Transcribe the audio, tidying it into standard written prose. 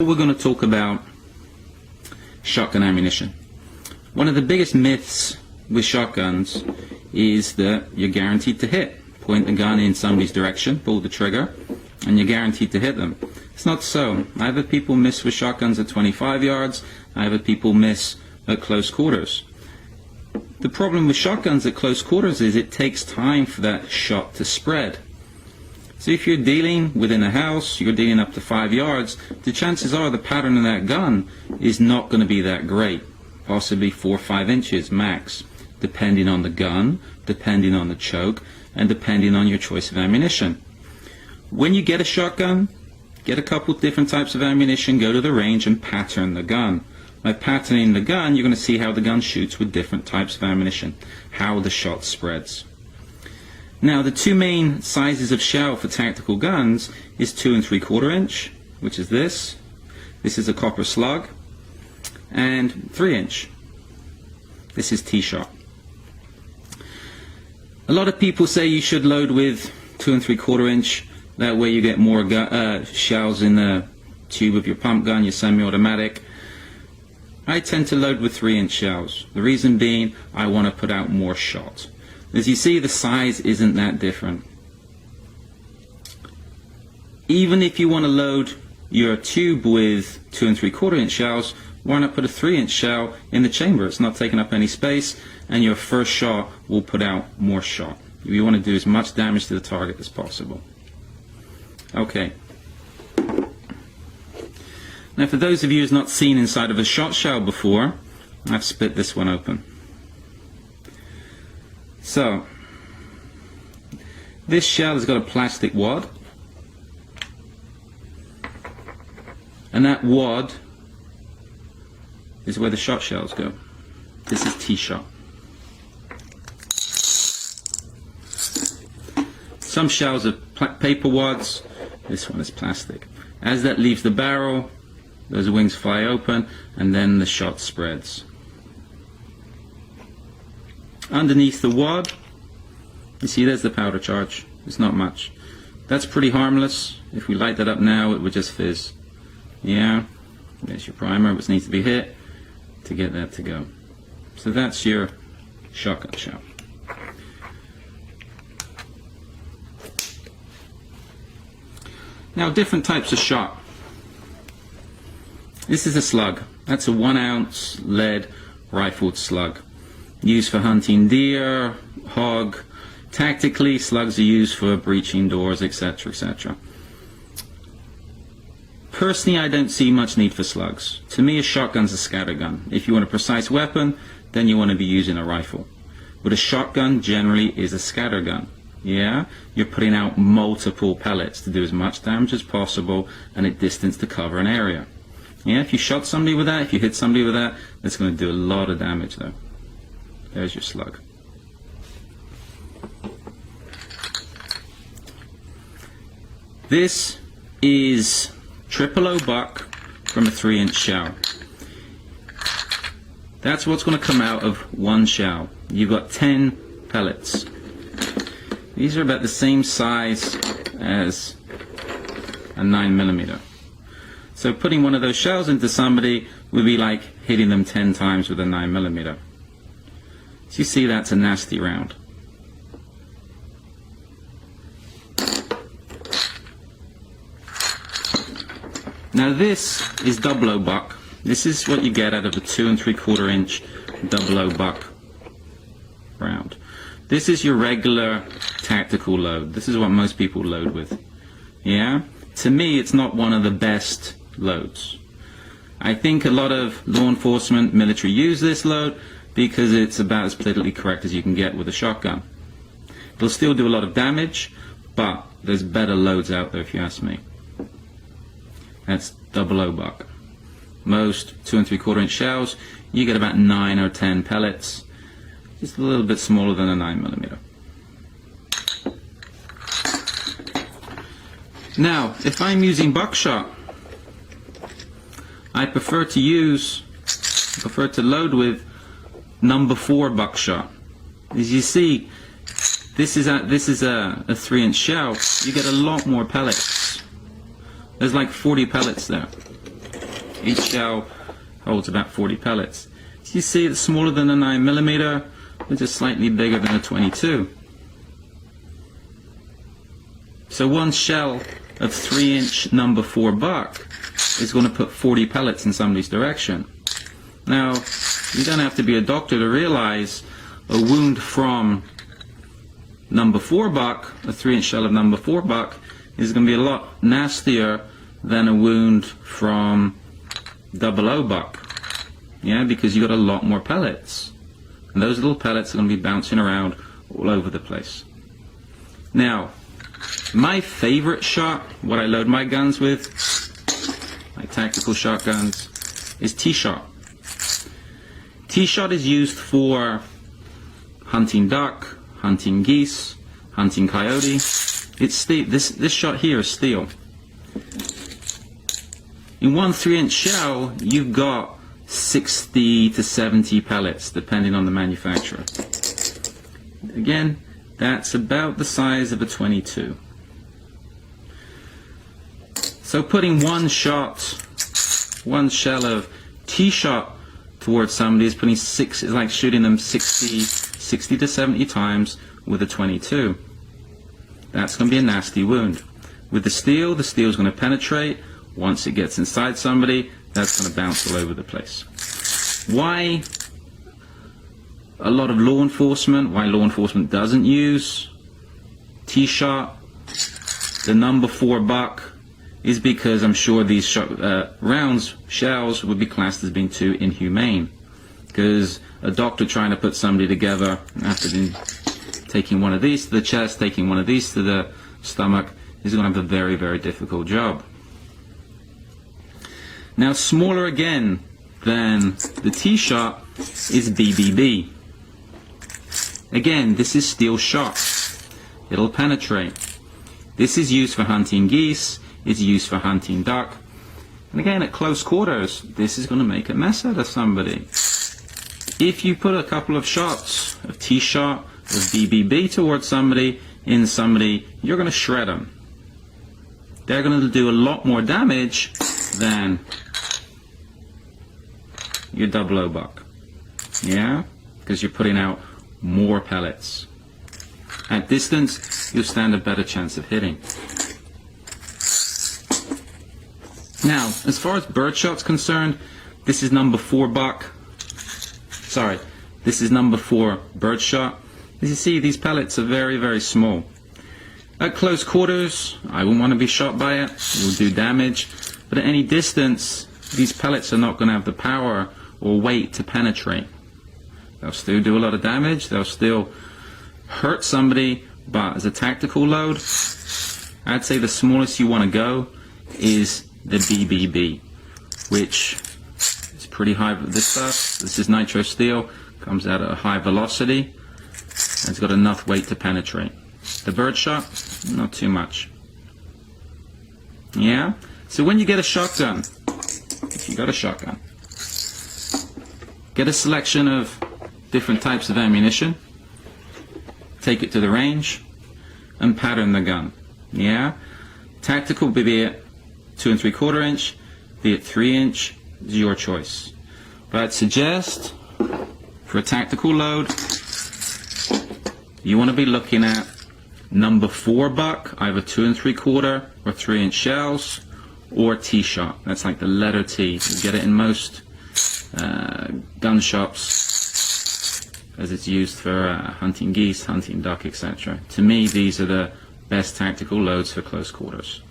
We're going to talk about shotgun ammunition. One of the biggest myths with shotguns is that you're guaranteed to hit. Point the gun in somebody's direction, pull the trigger, and you're guaranteed to hit them. It's not so. I've had people miss with shotguns at 25 yards. I've had people miss at close quarters. The problem with shotguns at close quarters is it takes time for that shot to spread. So if you're dealing within a house, you're dealing up to 5 yards, the chances are the pattern of that gun is not going to be that great. Possibly 4 or 5 inches max, depending on the gun, depending on the choke, and depending on your choice of ammunition. When you get a shotgun, get a couple different types of ammunition, go to the range and pattern the gun. By patterning the gun, you're going to see how the gun shoots with different types of ammunition, how the shot spreads. Now, the two main sizes of shell for tactical guns is 2 3/4 inch, which is this. This is a copper slug, and 3 inch. This is T-shot. A lot of people say you should load with 2 3/4 inch. That way you get more shells in the tube of your pump gun, your semi-automatic. I tend to load with 3 inch shells. The reason being, I want to put out more shot. As you see, the size isn't that different. Even if you want to load your tube with 2 3/4 inch shells, why not put a 3 inch shell in the chamber? It's not taking up any space, and your first shot will put out more shot. You want to do as much damage to the target as possible. Okay. Now, for those of you who's not seen inside of a shot shell before, I've split this one open. So, this shell has got a plastic wad, and that wad is where the shot shells go. This is T-shot. Some shells are paper wads, this one is plastic. As that leaves the barrel, those wings fly open, and then the shot spreads. Underneath the wad, you see there's the powder charge. It's not much. That's pretty harmless. If we light that up now, it would just fizz. Yeah, there's your primer, which needs to be hit to get that to go. So that's your shotgun shell. Now, different types of shot. This is a slug. That's a 1 ounce lead rifled slug. Used for hunting deer, hog. Tactically, slugs are used for breaching doors, etc., etc. Personally, I don't see much need for slugs. To me, a shotgun's a scattergun. If you want a precise weapon, then you want to be using a rifle. But a shotgun generally is a scattergun. Yeah? You're putting out multiple pellets to do as much damage as possible and at distance to cover an area. Yeah, if you shot somebody with that, if you hit somebody with that, that's going to do a lot of damage though. There's your slug. This is 000 buck from a 3 inch shell. That's what's going to come out of one shell. You've got 10 pellets. These are about the same size as a 9mm. So putting one of those shells into somebody would be like hitting them 10 times with a 9mm. So you see, that's a nasty round. Now this is 00 buck. This is what you get out of a 2 3/4 inch 00 buck round. This is your regular tactical load. This is what most people load with. Yeah? To me, it's not one of the best loads. I think a lot of law enforcement, military use this load because it's about as politically correct as you can get with a shotgun. It'll still do a lot of damage, but there's better loads out there if you ask me. That's 00 buck. Most 2 3/4 inch shells, you get about 9 or 10 pellets. Just a little bit smaller than a 9mm. Now, if I'm using buckshot, I prefer to load with number 4 buckshot. As you see, this is a 3-inch shell. You get a lot more pellets. There's like 40 pellets there. Each shell holds about 40 pellets. So you see it's smaller than a 9mm, but just slightly bigger than a 22. So one shell of 3-inch number 4 buck is going to put 40 pellets in somebody's direction. Now, you don't have to be a doctor to realize a wound from number 4 buck, a 3-inch shell of number 4 buck, is going to be a lot nastier than a wound from 00 buck. Yeah, because you got a lot more pellets. And those little pellets are going to be bouncing around all over the place. Now, my favorite shot, what I load my guns with, my tactical shotguns, is T-shot. T-shot is used for hunting duck, hunting geese, hunting coyote. It's steel. This shot here is steel. In one 3-inch shell, you've got 60 to 70 pellets, depending on the manufacturer. Again, that's about the size of a 22. So putting one shell of T-shot towards somebody is like shooting them 60 to 70 times with a 22. That's going to be a nasty wound. With the steel is going to penetrate. Once it gets inside somebody, that's going to bounce all over the place. Why a lot of law enforcement doesn't use T-shot, the number 4 buck, is because I'm sure these shells would be classed as being too inhumane. Because a doctor trying to put somebody together after taking one of these to the chest, taking one of these to the stomach, is going to have a very, very difficult job. Now, smaller again than the T-shot is BBB. Again, this is steel shot. It'll penetrate. This is used for hunting geese. It's used for hunting duck. And again, at close quarters, this is going to make a mess out of somebody. If you put a couple of shots of T-shot, of BBB towards somebody, you're going to shred them. They're going to do a lot more damage than your 00 buck. Yeah? Because you're putting out more pellets. At distance, you'll stand a better chance of hitting. Now, as far as birdshot's concerned, this is number 4 buck. Sorry, this is number 4 birdshot. As you see, these pellets are very, very small. At close quarters, I wouldn't want to be shot by it. It will do damage. But at any distance, these pellets are not going to have the power or weight to penetrate. They'll still do a lot of damage. They'll still hurt somebody. But as a tactical load, I'd say the smallest you want to go is the BBB, which is pretty high. This is nitro steel, comes out at a high velocity, and it's got enough weight to penetrate. The birdshot, not too much. Yeah? So when you get a shotgun, if you got a shotgun, get a selection of different types of ammunition, take it to the range, and pattern the gun. Yeah? Tactical, be it 2 3/4 inch, be it 3 inch, is your choice. But I'd suggest, for a tactical load, you want to be looking at number 4 buck, either 2 3/4 or 3 inch shells, or T-shot. That's like the letter T. You get it in most gun shops as it's used for hunting geese, hunting duck, etc. To me, these are the best tactical loads for close quarters.